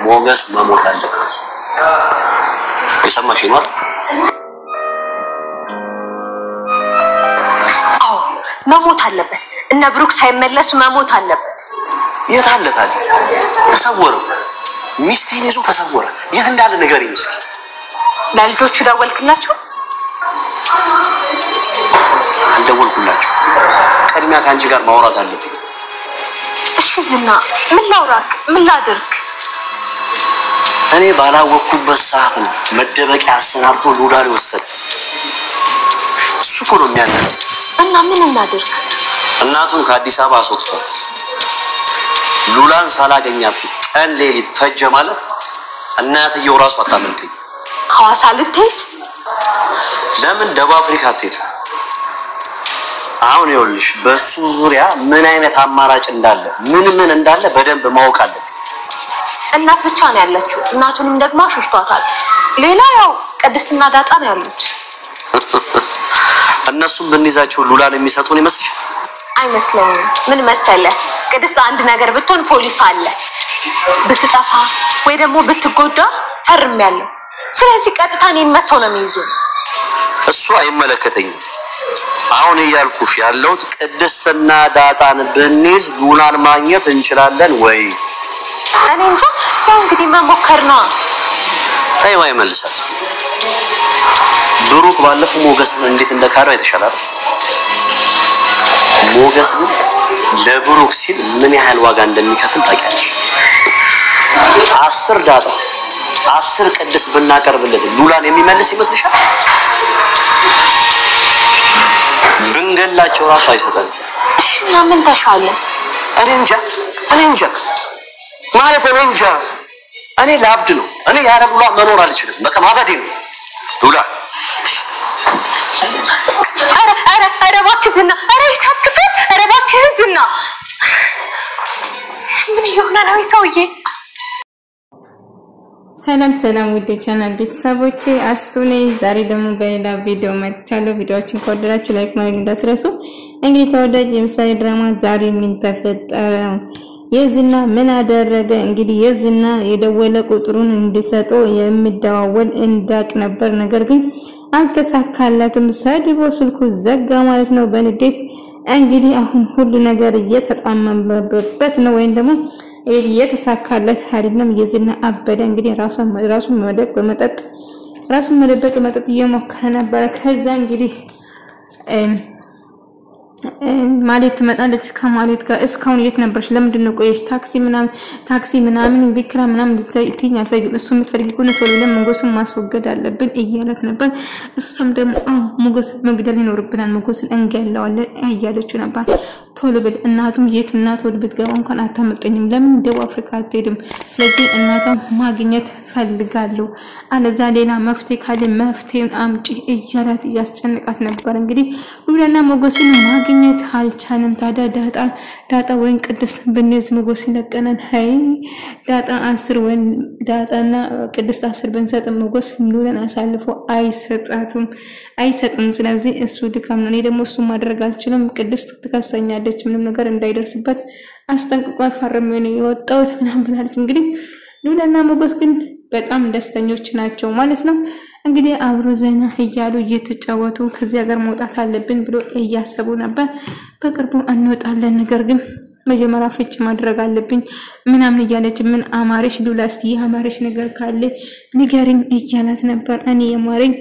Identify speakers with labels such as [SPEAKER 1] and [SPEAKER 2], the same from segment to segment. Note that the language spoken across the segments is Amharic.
[SPEAKER 1] ሞገስ መሞት አለበት የሰማሽ ነው
[SPEAKER 2] አዎ መሞት አለበት እና ብሩክ ሳይመለስ መሞት አለበት
[SPEAKER 1] የት አለ ታዲያ ተሰወረ ሚስቴን ይዞ ተሰወረ የት እንዳለ ነገር ይመስል
[SPEAKER 2] ለልጆቹ ደወልክላችሁ
[SPEAKER 1] ደወልኩላችሁ ቀድሚያ ካንቺ ጋር ማውራት አለብኝ
[SPEAKER 2] እሺ ዝና ምን ላውራክ ምን ላድርግ
[SPEAKER 1] እኔ ባላወቅኩበት ሰዓት ነው መደበቂያ አሰናርቶ ሉላን ወሰደች እሱ እኮ ነው የሚያነው
[SPEAKER 2] እና ምን እናድርግ
[SPEAKER 1] እናቱን ከአዲስ አበባ አስወጥቷል ሉላን ሳላገኛት ቀን ሌሊት ፈጀ ማለት እናትየው ራሱ አታመልጠኝ
[SPEAKER 2] ሐዋሳ ልትሄድ
[SPEAKER 1] ለምን ደቡብ አፍሪካ ትሄድ አሁን ይኸውልሽ በሱ ዙሪያ ምን አይነት አማራጭ እንዳለ ምን እንዳለ በደንብ ማወቅ አለብኝ
[SPEAKER 2] እናት ብቻ ነው ያለችው እናቱንም ደግሞ አሽሽቷታል ሌላ ያው ቅድስትና ዳጣ ነው ያሉት
[SPEAKER 1] እነሱም ብንይዛቸው ሉላን የሚሰጡን ይመስልሽ
[SPEAKER 2] አይመስለኝም ምን መሰለ ቅድስት አንድ ነገር ብትሆን ፖሊስ አለ ብትጠፋ ወይ ደግሞ ብትጎዳ ፈርም ያለው ስለዚህ ቀጥታ እኔን መተው ነው የሚይዙ
[SPEAKER 1] እሱ አይመለከተኝም አሁን ያልኩሽ ያለው ቅድስትና ዳጣን ብንይዝ ሉላን ማግኘት እንችላለን ወይ
[SPEAKER 2] እኔ እንጃ ያው እንግዲህ መሞከር ነው
[SPEAKER 1] ታይዋ ይመልሳት ብሩክ ባለፈው ሞገስን እንዴት እንደካረው አይተሻላል ሞገስ ግን ለብሩክ ሲል ምን ያህል ዋጋ እንደሚከፍል ታውቂያለሽ 10 ዳጣ 10 ቅድስ ብናቀርብለት ሉላን የሚመልስ ይመስልሻል ብንገላቸው ራሱ አይሰጠን
[SPEAKER 2] እሺ እና ምን ተሻለ
[SPEAKER 1] እኔ እንጃ ማለት እኔ እንጃ እኔ ላብድ ነው እኔ ያለ ሉላ መኖር አልችልም በቃ ማበዴ ነው ሉላ
[SPEAKER 2] አረ እባክህና አረ ሂሳብ ክፈል አረ እባክህና ምን ይሆናል ነው ሰውዬ
[SPEAKER 3] ሰላም ውድ ቻናል ቤተሰቦቼ አስቱኔ ዛሬ ደግሞ በሌላ ቪዲዮ መጥቻለሁ ቪዲዮዎችን ከወደዳችሁ ላይክ ማድረግ እንዳትረሱ እንግዲህ ተወዳጅ የምሳሌ ድራማ ዛሬ ምን ተፈጠረ የዝና ምን አደረገ እንግዲህ የዝና የደወለ ቁጥሩን እንዲሰጠው የሚደዋወል እንዳቅ ነበር ነገር ግን አልተሳካለትም ሰድቦ ስልኩ ዘጋ ማለት ነው በንዴት እንግዲህ አሁን ሁሉ ነገር እየተጣመመበት ነው ወይስ ደግሞ የተሳካለት አይደለም የዝና አበደ እንግዲህ ራሱን መደበቅ በመጠጥ እየሞከረ ነበር ከዛ እንግዲህ ማለት ትመጣለች ከማለት ጋር እስካሁን የት ነበርሽ ለምንድን ነው ቆየሽ ታክሲ ምናምን ቢክራ ምናምን ልትይኝ አልፈልግም እሱ የምትፈልጊ ከሆነ ቶሎ ለሞገስን ማስወገድ አለብን እያለት ነበር እሱም ደግሞ ሞገስ መግደል ይኖርብናል ሞገስን እንገለዋለን እያለችው ነበር ቶሎ ብል እናቱም የት እናት ወድ ብትገባ እንኳን አታመልጠኝም ለምን ደቡብ አፍሪካ አትሄድም ስለዚህ እናቷን ማግኘት ፈልጋለሁ አለዛ ሌላ መፍትሄ ካለ መፍትሄውን አምጪ እያላት ያስጨንቃት ነበር እንግዲህ ሉላና ሞገስን ማግኘት አልቻለም ታዲያ ዳጣ ወይን ቅድስ በነዚህ ሞገስ ለቀናን ሃይ ዳጣ 10 ወይን ዳጣና ቅድስ 10 በንሰጥ ሞገስ ሉላን አሳልፎ አይሰጥም ስለዚህ እሱ ድካም ነው እኔ ደግሞ እሱ ማድረግ አልችልም ቅድስ ትከሰኛለች ምንም ነገር እንዳይደርስበት አስጠንቅቆ ፈርም ነው የወጣው ምናምን ብላለች እንግዲህ ሉላና ሞገስ ግን በጣም ደስተኞች ናቸው ማለት ነው እንግዲህ አብሮ ዘና እያሉ እየተጫወቱ ከዚህ ሀገር መውጣት አለብን ብሎ እያሰቡ ነበር በቅርቡ እንወጣለን ነገር ግን መጀመሪያ ፍጭ ማድረግ አለብኝ ምናምን እያለች ምን አማርሽ ሉላ እስቲ አማርሽ ነገር ካለ ንገሪኝ እያላት ነበር እኔ የማረኝ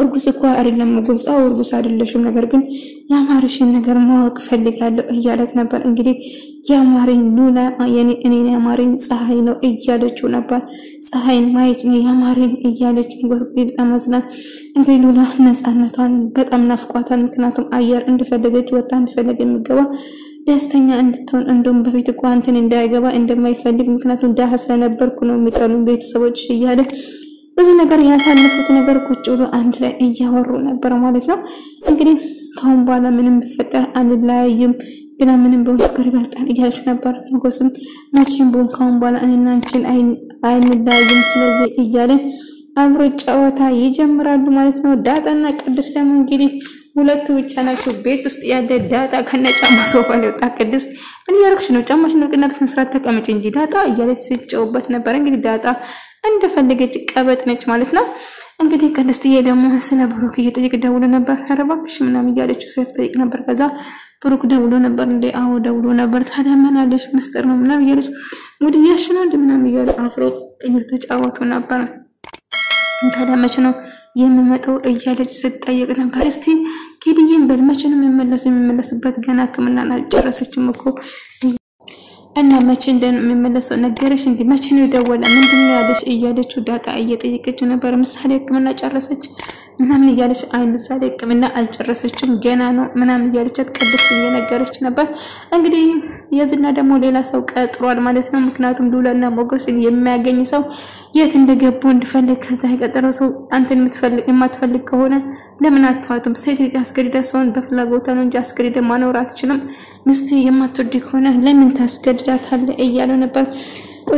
[SPEAKER 3] እርጉዝ እኮ አይደለም ሞገስ እርጉዝ አይደለሽም ነገር ግን ያማርሽን ነገር ማወቅ ፈልጋለሁ እያለት ነበር እንግዲህ ያማረኝ ሉላ እኔ ያማረኝ ፀሐይ ነው እያለችው ነበር ፀሐይን ማየት ነው ያማረኝ እያለች ሞገስ አመዝና እንግዲህ ሉላ ነፃነቷን በጣም ናፍቋታል ምክንያቱም አየር እንደፈለገች ወጣ እንደፈለገ የሚገባ ደስተኛ እንድትሆን እንደም በፊት እኮ አንተን እንዳይገባ እንደማይፈልግ ምክንያቱም ዳህ ስለነበርኩ ነው የሚጠሉ ቤተሰቦች እያለ ብዙ ነገር ያሳለፉት ነገር ቁጭ ብሎ አንድ ላይ እያወሩ ነበር ማለት ነው እንግዲህ ካሁን በኋላ ምንም ቢፈጠር አንላይም ግን ምንም በፍቅር ይበልጣል እያለች ነበር ሞገስም መቼም ካሁን በኋላ እኔና አንቺን አይንላይም ስለዚህ እያለ አብሮ ጨዋታ ይጀምራሉ ማለት ነው ዳጣና ቅድስ ደግሞ እንግዲህ ሁለቱ ብቻ ናቸው ቤት ውስጥ ያለ ዳጣ ከነጫማ ሶፋ ላይ ወጣ ቅድስት ምን ያርክሽ ነው ጫማሽን ነው ስነ ስርዓት ተቀመጪ እንጂ ዳጣ እያለች ሲጨውበት ነበር እንግዲህ ዳጣ እንደፈለገች ቀበጥ ነች ማለት ነው እንግዲህ ቅድስትዬ ደግሞ ስለ ብሩክ እየጠየቅ ደውሎ ነበር አረባክሽ ምናምን እያለችው ሲጠይቅ ነበር ከዛ ብሩክ ደውሎ ነበር እንዴ አዎ ደውሎ ነበር ታዲያ ምን አለሽ መስጠር ነው ምናምን እያለች ሙድያሽ ነው እንዴ ምናምን እያለ አፍሮ እየተጫወቱ ነበር ታዲያ መቼ ነው የምመጣው እያለች ስትጠይቅ ነበር እስቲ ኬዲዬን በልመቼ ነው የሚመለስበት ገና ህክምና አልጨረሰችም እኮ እና መቼ እንደሚመለሰው ነገረሽ እንዴ መቼ ነው ደወለ ምንድነው ያለሽ እያለችው ዳጣ እየጠየቀችው ነበር ምሳሌ ህክምና ጨረሰች ምናምን እያለች አይ ምሳሌ ህክምና አልጨረሰችም ገና ነው ምናምን እያለቻት ቅድስት እየነገረች ነበር እንግዲህ የዝና ደግሞ ሌላ ሰው ቀጥሯል ማለት ነው ምክንያቱም ሉላና ሞገስን የሚያገኝ ሰው የት እንደገቡ እንድፈልግ ከዛ የቀጠረው ሰው አንተን የማትፈልግ ከሆነ ለምን አታውቱም ሴት ልጅ አስገድዳ ሰውን በፍላጎቷ ነው እንጂ አስገድዳ ማኖር አትችልም ሚስት የማትወድ ከሆነ ለምን ታስገድዳታለህ እያለው ነበር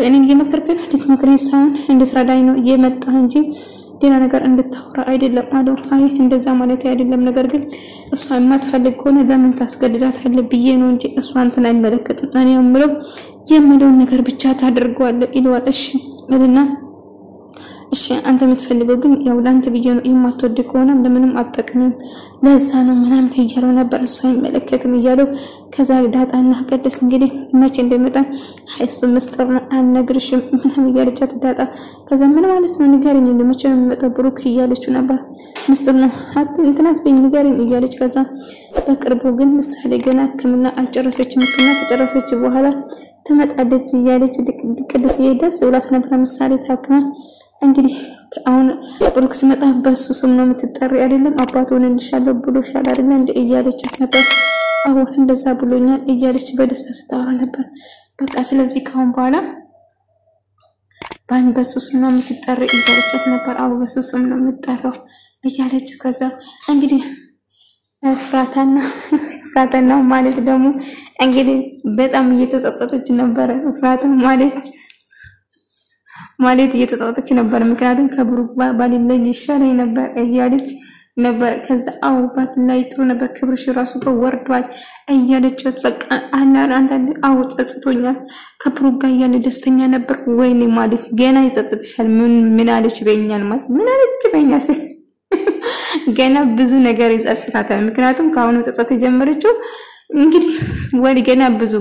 [SPEAKER 3] እኔን እየመከርከኝ ልትመክረኝ ሳይሆን እንድትረዳኝ ነው የመጣህ እንጂ ሌላ ነገር እንድታወራ አይደለም አለው አይ እንደዛ ማለት አይደለም ነገር ግን እሷ የማትፈልግ ከሆነ ለምን ታስገድዳታለህ ብዬ ነው እንጂ እሷ አንተን አይመለከትም እኔ የምለው ነገር ብቻ ታደርገዋለህ ይለዋል እሺ እልና እሺ አንተ የምትፈልገው ግን ያው ላንተ ብዬ ነው የማትወድ ከሆነ ለምንም አትጠቅምም ለዛ ነው ምናምን እያለው ነበር እሱ አይመለከትም እያለው ከዛ ዳጣና ቅድስት እንግዲህ መቼ እንደመጣ እሱ መስጠር ነው አልነግርሽም ምናምን እያለቻት ዳጣ ከዛ ምን ማለት ነው ንገሪኝ ለመቼ ነው የሚመጣው ብሩክ እያለችው ነበር መስጠር ነው እንትናት በኝ ንገሪኝ እያለች ከዛ በቅርቡ ግን ምሳሌ ገና ህክምና አልጨረሰችም ህክምና ከጨረሰች በኋላ ትመጣለች እያለች ቅድስት ይደስ ብላት ነበር ምሳሌ ታክማ እንግዲህ አሁን ብሩክ ሲመጣ በሱ ስም ነው የምትጠሪ አይደለም አባቱን እንሻለው ብሎሻል አይደል እንደ እያለቻት ነበር አሁን እንደዛ ብሎኛል እያለች በደስታ ስታወራ ነበር በቃ ስለዚህ ካሁን በኋላ ባን በሱ ስም ነው የምትጠሪ እያለቻት ነበር አው በሱ ስም ነው የምትጠራው እያለች ከዛ እንግዲህ ፍራታና ማለት ደግሞ እንግዲህ በጣም እየተጸጸተች ነበር ፍራታ ማለት እየተጸጸተች ነበር ምክንያቱም ከብሩክ ባሊለኝ ይሻለኝ ነበር እያለች ነበር ከዛ አው ባትላይ ጥሩ ነበር ክብርሽ ራሱ ወርዷል እያለች በቃ አንዳንድ አው ጸጽቶኛል ከብሩክ ጋር ያለ ደስተኛ ነበር ወይኔ ማለት ገና ይጸጽትሻል ምን አለች በእኛል ማለት ምን አለች በእኛስ ገና ብዙ ነገር ይጸጽታታል ምክንያቱም ካሁኑ ጸጸት ጀመረችው እንግዲህ ወዲ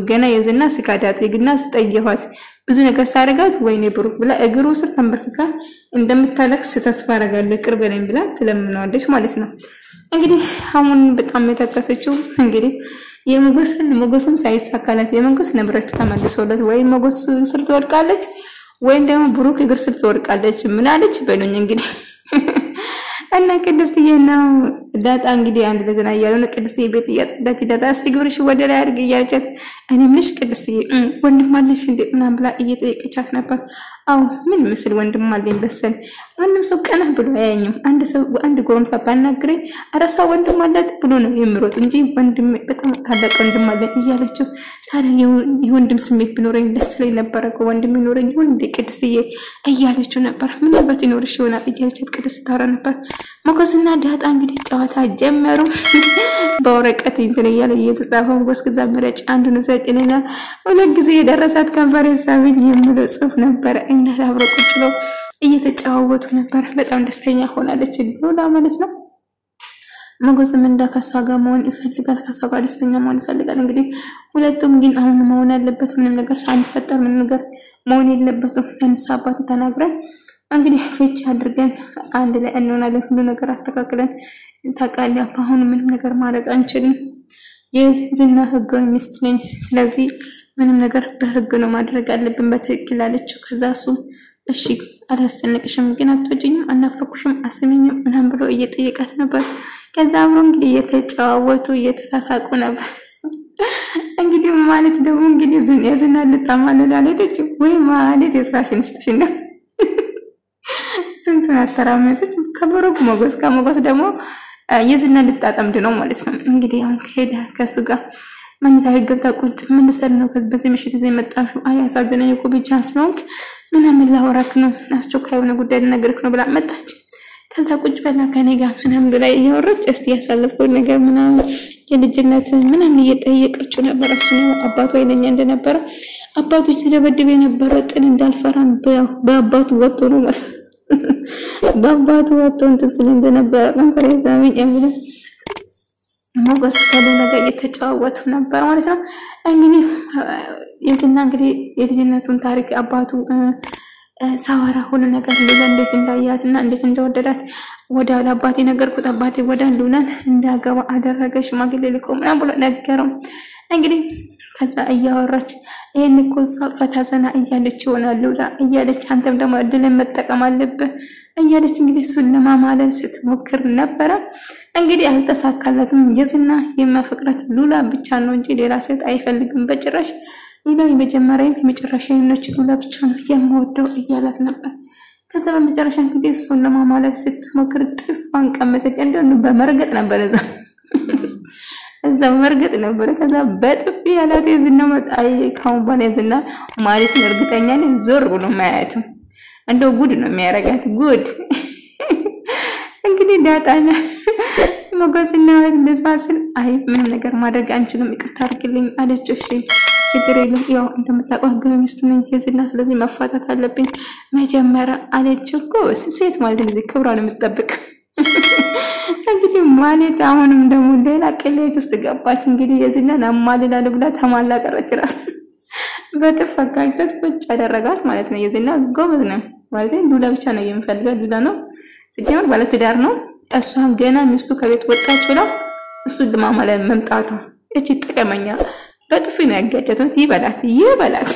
[SPEAKER 3] ገና የዝና ስካዳት ይግና ስጠየኋት ብዙ ነገር ሳረጋት ወይኔ ብሩክ ብላ እግሩ ስር ተንበርክካ እንደምታለቅስ ተስፋ አረጋለሁ ቅርብ ነኝ ብላ ትለምናለች ማለት ነው እንግዲህ አሁን በጣም የተከሰችው እንግዲህ የሞገስን ሳይሳካላት የመንግስት ንብረት ተመልሶለት ወይ ሞገስ ስር ትወድቃለች ወይ ደግሞ ብሩክ እግር ስር ትወድቃለች ምን አለች በሉኝ እንግዲህ እና ቅድስትዬና ዳጣ እንግዲህ አንድ ለዘና ያለው ቅድስትዬ ቤት ያጸዳች ዳጣ እስቲ ግብርሽ ወደ ላይ አድርግ እያለቻት እኔ ምንሽ ቅድስትዬ ወንድም አለሽ እንዴና ብላ እየጠየቀቻት ነበር አው ምን ምስል ወንድም አለኝ በሰል ማንም ሰው ቀና ብሎ አያየኝም አንድ ጎረምሳ ባናግረኝ አራሳ ወንድም አላት ብሎ ነው የሚሮጥ እንጂ ወንድም በጣም ታላቅ ወንድም አለኝ እያለችው ታዲያ የወንድም ስሜት ቢኖረኝ ደስ ላይ ነበር ወንድም ይኖረኝ ወንድ ቅድስትዬ እያለችው ነበር ምን በት ይኖርሽ ይሆናል እያለቻት ቅድስት ታራ ነበር ሞገስና ዳጣ እንግዲህ ጨዋታ ጀመሩ በወረቀት እንትን እያለ እየተጻፈው ወስከዛ መረጭ አንድ ነው ሰጥነና ሁለት ጊዜ የደረሳት ኮንፈረንስ አብኝ የሚለው ጽሁፍ ነበር እና አብረው ቁጭ ብለው እየተጫወቱ ነበር በጣም ደስተኛ ሆናለች ሉላ ማለት ነው ሞገስም እንደከሳ ጋር መሆን ይፈልጋል ከሳ ጋር ደስተኛ መሆን ይፈልጋል እንግዲህ ሁለቱም ግን አሁን መሆን ያለበት ምንም ነገር ሳይፈጠር ምንም ነገር መሆን የለበትም ተንሳባት ተናግረን እንግዲህ ፍቺ አድርገን አንድ ላይ እንሆናለን ሁሉ ነገር አስተካክለን ታቃለ አሁን ምንም ነገር ማድረግ አንችልም የዝና ህጋዊ ሚስት ነኝ ስለዚህ ምንም ነገር በህግ ነው ማድረግ አለብን በትክክል አለችው ከዛሱ እሺ አላስጨነቅሽም ግን አትወጂኝም አናፍርኩሽም አስሚኝም ምናምን ብሎ እየጠየቃት ነበር ከዛ አብሮ እንግዲህ እየተጫወቱ እየተሳሳቁ ነበር እንግዲህ ማለት ደግሞ እንግዲህ የዝና ልጣማለል አለች ወይ ማለት የስራሽን ስትሽ እንደ ስንቱን አተራመሰች ከብሩክ ሞገስ ደግሞ የዝና ልጣጣምድ ነው ማለት ነው እንግዲህ አሁን ከሄደ ከሱ ጋር ማንታ ገብታ ቁጭ ምን ሰል ነው በዚህ ምሽት እዚህ መጣሹ አይ አሳዘነኝ እኮ ብቻ ስለሆንክ ምናምን ላወራክ ነው አስቸኳይ የሆነ ጉዳይ ልነግርክ ነው ብላ መጣች ከዛ ቁጭ በላ ከኔ ጋር ምናምን ላይ እያወራች እስቲ ያሳለፈው ነገር ምናምን የልጅነት ምናምን እየጠየቀችው ነበር እሱ አባቱ አይነኛ እንደነበረ አባቱ ሲደበድብ የነበረው ጥን እንዳልፈራን በአባቱ ወጥቶ ነው ማለት በአባቱ ወጥቶ እንትን እንደነበረ ቀንከረ ዛሚን ያምነ ሞገስ ከሌላ ጋር እየተጫወቱ ነበር ማለት ነው እንግዲህ የዝና እንግዲህ የልጅነቱን ታሪክ አባቱ ሳወራ ሁሉ ነገር ሉላ እንዴት እንዳያትና እንዴት እንደወደዳት ወደ አባቴ ነገርኩት አባቴ ወደ ሉላን እንዳገባ አደረገሽ ማግሌ ልኮ ምናምን ብሎ ነገረው እንግዲህ ከዛ እያወራች ይሄን እኮ ፈታዘና እያለች ይሆናል ሉላ እያለች አንተም ደግሞ እድልን መጠቀም አለብህ እያለች እንግዲህ እሱን ለማማለል ስትሞክር ነበር እንግዲህ አልተሳካለትም የዝና የማፈቅራት ሉላ ብቻ ነው እንጂ ሌላ ሴት አይፈልግም በጭራሽ ሉላ የመጀመሪያም የመጨረሻም ነች ሉላ ብቻ ነው የምወደው እያላት ነበር ከዛ በመጨረሻ እንግዲህ እሱን ለማማለል ስትሞክር ጥፋን ቀመሰች እንደው በመርገጥ ነበር እዛ መርገጥ ነበር ከዛ በጥፊ ያላት የዝና መጣይ ካሁን በኋላ የዝና ማለት እርግጠኛ ነኝ ዞር ብሎ ማያየት እንደው ጉድ ነው የሚያረጋት ጉድ እንግዲህ ዳጣና ሞገስና እንደስፋስል አይ ምንም ነገር ማድረግ አንችልም ይቅርታ አድርግልኝ አለች እሺ ችግር የለም ያው እንደምታውቀው ህገ ሚስት ነኝ የዝና ስለዚህ መፋታት አለብኝ መጀመሪያ አለች እኮ ሴት ማለት እንደዚህ ክብሯን የምትጠብቅ እንግዲህ ማለት አሁንም ደግሞ ሌላ ቅሌት ውስጥ ገባች እንግዲህ የዝናን አማልላለ ብላ ተማላ ቀረች ራስ በተፈካክተት ቁጭ አደረጋት ማለት ነው የዝና ጎበዝ ነው ማለት ሉላ ብቻ ነው የሚፈልገው ሉላ ነው ሲጀመር ባለ ትዳር ነው እሷን ገና ሚስቱ ከቤት ወጣች ብላ እሱ ለማማለል መምጣቷ እቺ ጥቅመኛ በጥፊ ነው ያጋጨቷት ይበላት